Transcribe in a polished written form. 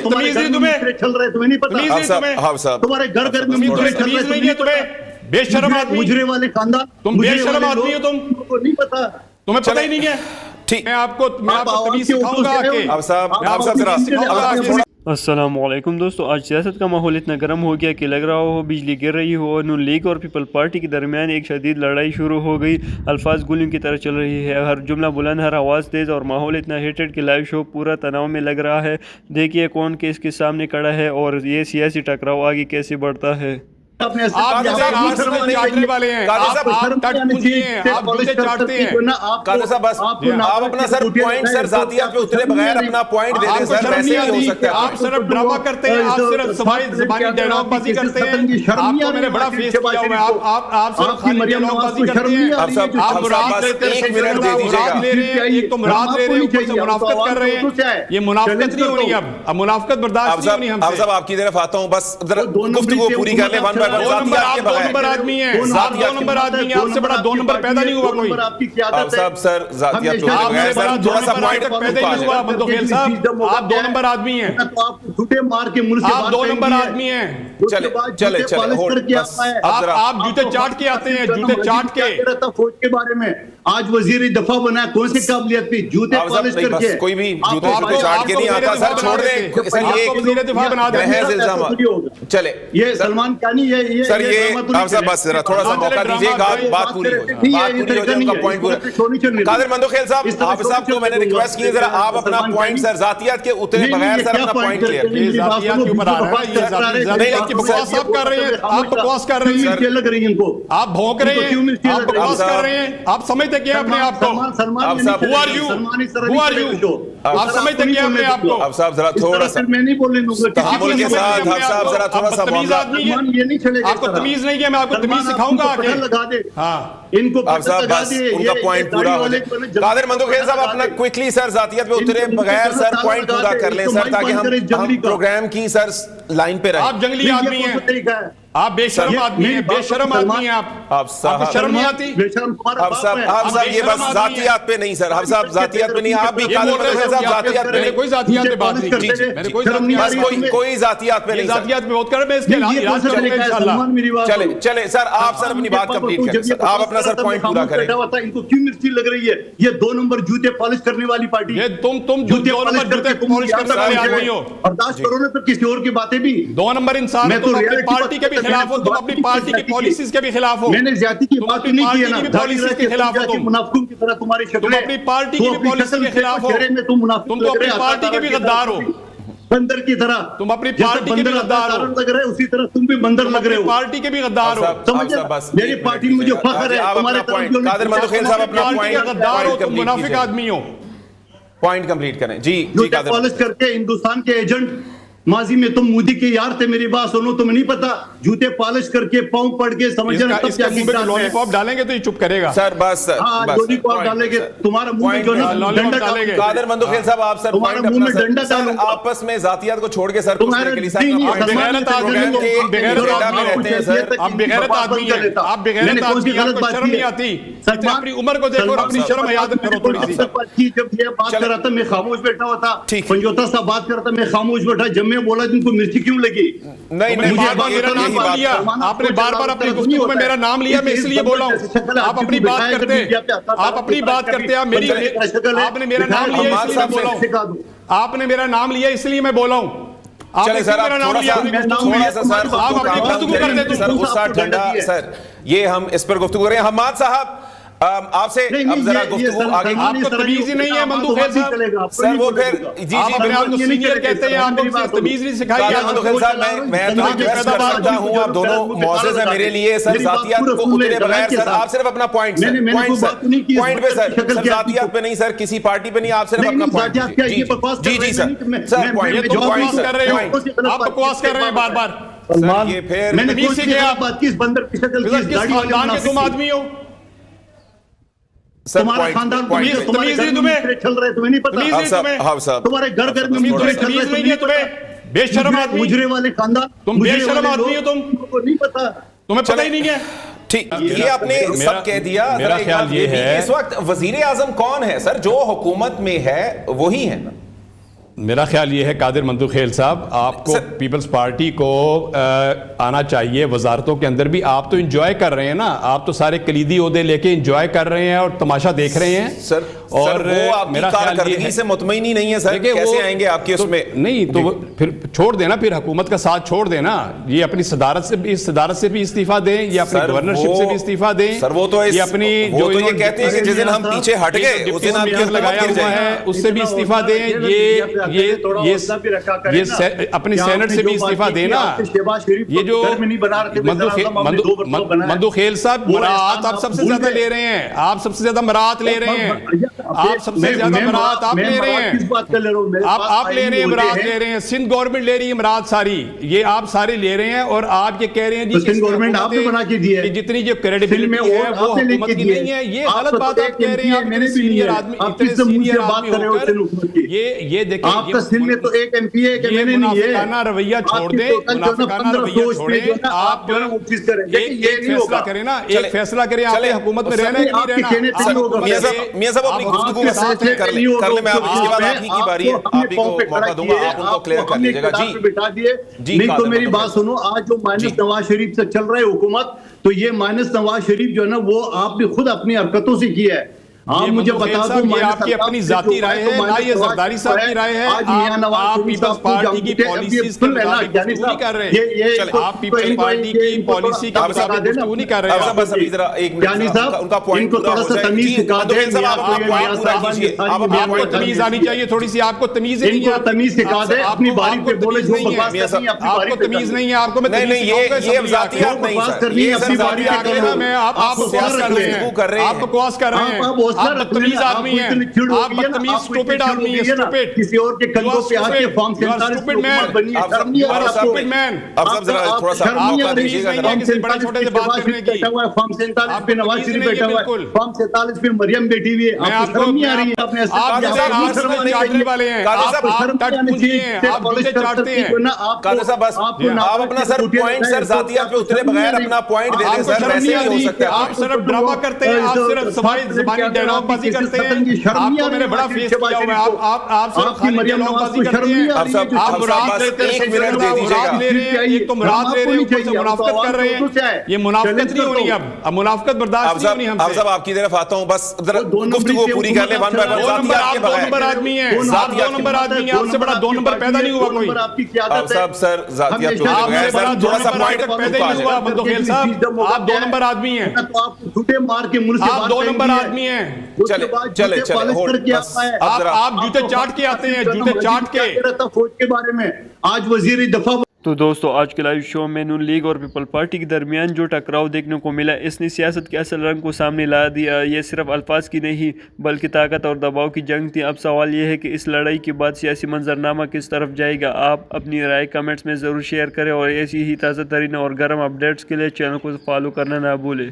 तमीज नहीं तुम्हें चल रहे तुम्हें नहीं पता? तमीज नहीं तुम्हें तुम्हारे घर घर में मुजरे चल रहे तमीज नहीं है तुम्हें बेशरम आदमी मुजरे वाले खानदान तुम बेशरम आदमी हो तुमको नहीं पता तुम्हें पता ही नहीं है ठीक मैं आपको तमीज सिखाऊंगा कि आप साहब जरा अस्सलामुअलैकुम दोस्तों, आज सियासत का माहौल इतना गर्म हो गया कि लग रहा हो बिजली गिर रही हो। नून लीग और पीपल पार्टी के दरमियान एक शदीद लड़ाई शुरू हो गई। अल्फाज गोलियों की तरह चल रही है, हर जुमला बुलंद, हर आवाज़ तेज़ और माहौल इतना हेटेड कि लाइव शो पूरा तनाव में लग रहा है। देखिए कौन किसके सामने खड़ा है और ये सियासी टकराव आगे कैसे बढ़ता है। आप चाटने वाले हैं, आप टट पूंजी हैं, आप जूते चाटते हैं। कादर साहब बस आप अपना सर पॉइंट सर जातियात पे उतरे बगैर अपना पॉइंट दे दें सर, वैसे ही हो सकता है। आप सिर्फ ड्रामा करते हैं, आप सिर्फ ज़बानी डायलॉग बाजी करते हैं। आपको मैंने बड़ा फेस किया हुआ है, आप सिर्फ खाली डायलॉग बाजी करते हैं। आप मुराद लेते हैं, मुराद ले रहे हैं, एक तो मुराद ले रहे हैं, ऊपर से मुनाफिकत कर रहे हैं। ये मुनाफिकत नहीं होनी, अब मुनाफिकत बर्दाश्त नहीं होनी हमसे। आप साहब आपकी तरफ आता हूं, बस गुफ्तगू पूरी कर ले। दो नंबर आदमी है, आप दो नंबर आदमी है, आपसे बड़ा दो नंबर पैदा नहीं हुआ कोई। आप साहब सर जातियात पे आपसे बड़ा दो नंबर आज तक पैदा ही नहीं हुआ मंदोखेल साहब। आप दो नंबर आदमी हैं, आप दो नंबर आदमी हैं। चले आप जूते चाट के आते हैं, जूते चाट के। फौज के बारे में आज वजीर दफा बना, कौन सी काबिलियत थी? जूते पॉलिश करके कोई भी जूते चाट के नहीं आता सर, छोड़ दे सर। ये वजीर दफा बना दे। चले ये सलमान खानी है ये सर, ये आप सब बस जरा थोड़ा सा मौका दीजिए, बात पूरी हो जाए, उनका पॉइंट पूरा। कादिर मंदोखेल साहब, आप साहब को मैंने रिक्वेस्ट की जरा आप अपना पॉइंट सर जातियात के उतरे बगैर सर अपना पॉइंट क्लियर। ये जातियात के ऊपर आ रहा है, ये जातियात की बकवास आप कर रहे हैं, आप बकवास कर रहे हैं, लग रही है इनको, आप भौंक रहे हैं, आप बकवास कर रहे हैं। आप समझते क्या अपने आप को? Who are you? Who are you? आप समझते क्या अपने आप को? आप साहब जरा थोड़ा सा मैं नहीं बोलने दूंगा तहम्मुल के साथ, आप साहब जरा थोड़ा सा मामला। ये नहीं चलेगा। आपको तमीज नहीं है, मैं आपको तमीज सिखाऊंगा आगे। लगा दे हाँ, इनको आप साहब बस उनका पॉइंट पूरा हो जाए। कादिर मंदोखेल साहब अपना क्विकली सर जातियत पे उतरे बगैर सर पॉइंट पूरा कर लें सर, ताकि हम प्रोग्राम की सर लाइन पे रहें। आप जंगली आदमी हैं, आप बेशरम आदमी हैं, बेशरम आदमी हैं आप साहब शर्म नहीं आती? आप साहब ये बस जातियात पे नहीं सर, आप साहब जातियात पे नहीं, आप भी कादिर मंदोखेल साहब जातियात पे नहीं, कोई जातियात पे बात नहीं की, मैंने कोई कोई जातियात पे नहीं, जातियात पे बात कर रहे हैं, इसके इलाज करूंगा इंशाल्लाह। चले सर, आप सर अपनी बात कंप्लीट करें सर, आप अपना सर पॉइंट पूरा करें। इनको क्यों मिर्ची लग रही है? ये 2 नंबर जूते पॉलिश करने वाली पार्टी। ये तुम 2 नंबर जूते पॉलिश करने वाले आदमी हो। बर्दाश्त करो ना, तो किसी और की बातें भी 2 नंबर इंसान है, तुम अपनी पार्टी के भी खिलाफ हो, तुम अपनी पार्टी की पॉलिसीज के भी खिलाफ हो। मैंने ज्यादती की बात नहीं की है ना, पॉलिसीज के खिलाफ हो तुम, मुनाफिकों की तरह तुम्हारी शक्ल, तुम अपनी पार्टी की भी पॉलिसी के खिलाफ हो, तुम तो अपनी पार्टी के भी गद्दार हो, बंदर की तरह। तुम अपनी पार्टी के भी गद्दार हो, लग रहे उसी तरह तुम भी बंदर लग रहे हो, पार्टी के भी गद्दार हो। समझ, मेरी पार्टी में मुझे फख्र है तुम्हारे तरफ। कादिर मंदोखेल साहब अपना पॉइंट गद्दार हो, तुम मुनाफिक आदमी हो। पॉइंट कंप्लीट करें जी। कादिर पॉलिश करके हिंदुस्तान के एजेंट, माजी में तुम मोदी के यार थे, मेरी बात सुनो, तुम्हें नहीं पता? जूते पॉलिश करके पांव पड़ के समझना लॉलीपॉप डालेंगे तो ये चुप करेगा सर, बस लॉलीपॉप डालेंगे तुम्हारा मुंह में जो डंडा डालेंगे। कादिर मंदोखेल साहब आप सर तुम्हारे मुंह में डंडा डालूंगा। आपस में जातियात को छोड़ के सर तुम्हारे के लिए सर बेगैरत आदमी हो, रहते हैं सर, आप बेगैरत आदमी हैं, आप बेगैरत आदमी हैं, आपको शर्म नहीं आती? अपनी उम्र को देखो और अपनी शर्म याद करो थोड़ी सी। जब ये बात कर रहा था मैं खामोश बैठा हुआ था, पंजोता साहब बात कर रहा था मैं खामोश बैठा। जब मैं बोला जिनको मिर्ची क्यों लगी? नहीं बार बार मेरा नाम लिया आपने, बार बार अपनी गुफ्तगू में मेरा नाम लिया, मैं इसलिए बोला हूँ। आप अपनी बात करते, आप अपनी बात करते, आप मेरी, आपने मेरा नाम लिया इसलिए बोला हूँ, आपने मेरा नाम लिया इसलिए मैं बोला हूँ। चले सर, आप थोड़ा सा सर आप अपनी गुफ्तगू करते थे सर, गुस्सा ठंडा सर, ये हम इस पर गुफ्तगू करें। हमाद साहब आपसे अब जरा गुफ्तगू आगे। आपको तमीज ही नहीं है मंदोखेल साहब सर, वो फिर जी आप अपने आप को सीनियर कहते हैं, आपको तमीज नहीं सिखाई है। मंदोखेल साहब मैं तो रिक्वेस्ट कर सकता हूं, आप दोनों मौजूद हैं मेरे लिए सर, जातियात को उतरे बगैर सर, आप सिर्फ अपना पॉइंट सर, पॉइंट पे सर, जातियात पे नहीं सर, किसी पार्टी पे नहीं, आप सिर्फ अपना पॉइंट। जी जी सर, पॉइंट बकवास कर रहे हो, आप बकवास कर रहे हैं बार बार। ये फिर मैंने किस बंदर की शक्ल की किस खानदान के तुम आदमी हो? तुम्हारा खानदान तमीज नहीं तुम्हें चल रहे, तुम्हें नहीं पता? तुम्हारे घर घर में तमीज नहीं है तुम्हें? बेशरम आदमी, मुजरे वाले खानदान, तुम बेशरम आदमी हो, तुमको नहीं पता, तुम्हें पता ही नहीं है। ठीक, ये आपने सब कह दिया। मेरा ख्याल ये है, इस वक्त वजीर आजम कौन है सर? जो हुकूमत में है वही है ना? میرا خیال یہ ہے قادر مندوخیل صاحب آپ کو پیپلز پارٹی کو آنا چاہیے وزارتوں کے اندر بھی. آپ تو انجوائے کر رہے ہیں نا, آپ تو سارے کلیدی عہدے لے کے انجوائے کر رہے ہیں اور تماشا دیکھ رہے ہیں. سر اور وہ آپ کی کارکردگی سے مطمئن ہی نہیں ہے سر, کیسے آئیں گے آپ کے اس میں؟ نہیں تو پھر چھوڑ دینا, پھر حکومت کا ساتھ چھوڑ دینا. یہ اپنی صدارت سے بھی استعفیٰ دیں, یا اپنی گورنرشپ سے بھی استعفیٰ دیں. سر وہ تو یہ اپنی جو یہ کہتے ہیں کہ جس دن ہم پیچھے ہٹ گئے اس دن آپ کی لگایا ہوا ہے اس سے بھی استعفیٰ دیں. یہ اپنی سینٹ سے بھی استعفیٰ دینا. یہ جو مندوخیل صاحب مراعات آپ سب سے زیادہ لے رہے ہیں, آپ سب سے زیادہ مراعات لے رہے ہیں, آپ سب سے زیادہ مراعات آپ لے رہے ہیں, آپ لے رہے ہیں مراعات لے رہے ہیں. سندھ گورنمنٹ لے رہی ہے مراعات ساری, یہ آپ سارے لے رہے ہیں. اور آپ یہ کہہ رہے ہیں جی گورنمنٹ آپ نے بنا کے دی ہے, جتنی جو کریڈیبلٹی ہے وہ حکومت کی نہیں ہے. یہ غلط بات آپ کہہ رہے ہیں. آپ اتنے سینئر آدمی ہو کر یہ دیکھیں, آپ کا سندھ میں تو ایک ایم پی ہے کہ میں نے نہیں ہے. منافقانہ رویہ چھوڑ دیں, منافقانہ رویہ چھوڑیں. آپ ایک فیصلہ کریں نا, ایک فیصلہ کریں. آپ نے حکومت میں رہنا ہے کہ نہیں رہنا. میاں صاحب اپنی گفتگو میں ساتھ کر لیں, میں اس کے بعد آپ ہی کی باری ہے, آپ ہی کو موقع دوں گا, آپ ان کو کلیئر کر لیجیے گا. جی نہیں تو میری بات سنو, آج جو مائنس نواز شریف سے چل رہا ہے حکومت, تو یہ مائنس نواز شریف جو ہے نا وہ آپ نے خود اپنی حرکتوں سے کیا ہے. آپ مجھے بتا دو, یہ آپ کی اپنی ذاتی رائے ہے, نہ یہ زرداری صاحب کی رائے ہے. آپ پیپلز پارٹی کی پالیسیز کے مطابق گفتگو نہیں کر رہے ہیں. آپ پیپلز پارٹی کی پالیسی کے مطابق گفتگو نہیں کر رہے ہیں. بس ابھی ذرا ایک منٹ ان کا پوائنٹ پورا ہو جائے. آپ کو تمیز آنی چاہیے تھوڑی سی, آپ کو تمیز نہیں ہے. تمیز سکھا دیں, اپنی باری پہ بولے جو بکواس کرنی ہے آپ کو تمیز نہیں ہے. آپ کو میں نہیں یہ ذاتیات نہیں سر, یہ اپنی باری پہ کرنا. میں آپ بکواس کر رہے ہیں, آپ بکواس کر رہے ہیں. آپ بدتمیز آدمی ہیں, آپ بدتمیز اسٹوپڈ آدمی ہیں. اسٹوپڈ, کسی اور کے کندھوں پہ آ کے فارم 47 کی حکومت بنی ہے. شرم نہیں آ رہا اسٹوپڈ مین. اب سب ذرا تھوڑا سا آپ کا دیجیے گا ذرا. کسی بڑے چھوٹے سے بات کرنے کی. فارم 47 پہ نواز شریف بیٹھا ہوا ہے, فارم 47 پہ مریم بیٹھی ہوئی ہے. آپ کو شرم نہیں آ رہی ہے؟ آپ چاٹنے والے ہیں, آپ ٹٹ پونجی ہیں, آپ جوتے چاٹتے ہیں. قادر صاحب بس آپ اپنا سر پوائنٹ سر ذاتیات پہ اترے بغیر اپنا پوائنٹ دے دیں سر, ویسے نہیں ہو سکتا. آپ صرف ڈرامہ کرتے ہیں, آپ صرف زبانی ڈائلاگ بازی کرتے ہیں. آپ کو میں نے بڑا فیس کیا ہوا ہے, آپ صرف خالی ڈائلاگ بازی کرتے ہیں. آپ مراد لیتے ہیں, مراد لے رہے ہیں, ایک تو مراد لے رہے ہیں, اوپر سے منافقت کر رہے ہیں. یہ منافقت نہیں ہونی, اب منافقت برداشت نہیں ہونی ہم سے. اب صاحب آپ کی طرف آتا ہوں, بس ذرا گفتگو پوری کر لیں. آپ 2 نمبر آدمی ہیں, آپ 2 نمبر آدمی ہیں, آپ سے بڑا 2 نمبر پیدا نہیں ہوا کوئی. اب صاحب سر ذاتیات پہ آپ سے بڑا 2 نمبر پیدا نہیں ہوا مندوخیل صاحب. آپ 2 نمبر آدمی ہیں, آپ 2 نمبر آدمی ہیں. چلے آپ جوتے چاٹ کے آتے ہیں, جوتے چاٹ کے. فوج کے بارے میں آج وزیر دفاع. تو دوستو آج کے لائیو شو میں نون لیگ اور پیپل پارٹی کے درمیان جو ٹکراؤ دیکھنے کو ملا, اس نے سیاست کے اصل رنگ کو سامنے لا دیا. یہ صرف الفاظ کی نہیں بلکہ طاقت اور دباؤ کی جنگ تھی. اب سوال یہ ہے کہ اس لڑائی کے بعد سیاسی منظرنامہ کس طرف جائے گا. آپ اپنی رائے کمنٹس میں ضرور شیئر کریں, اور ایسی ہی تازہ ترین اور گرم اپڈیٹس کے لیے چینل کو فالو کرنا نہ بھولیں.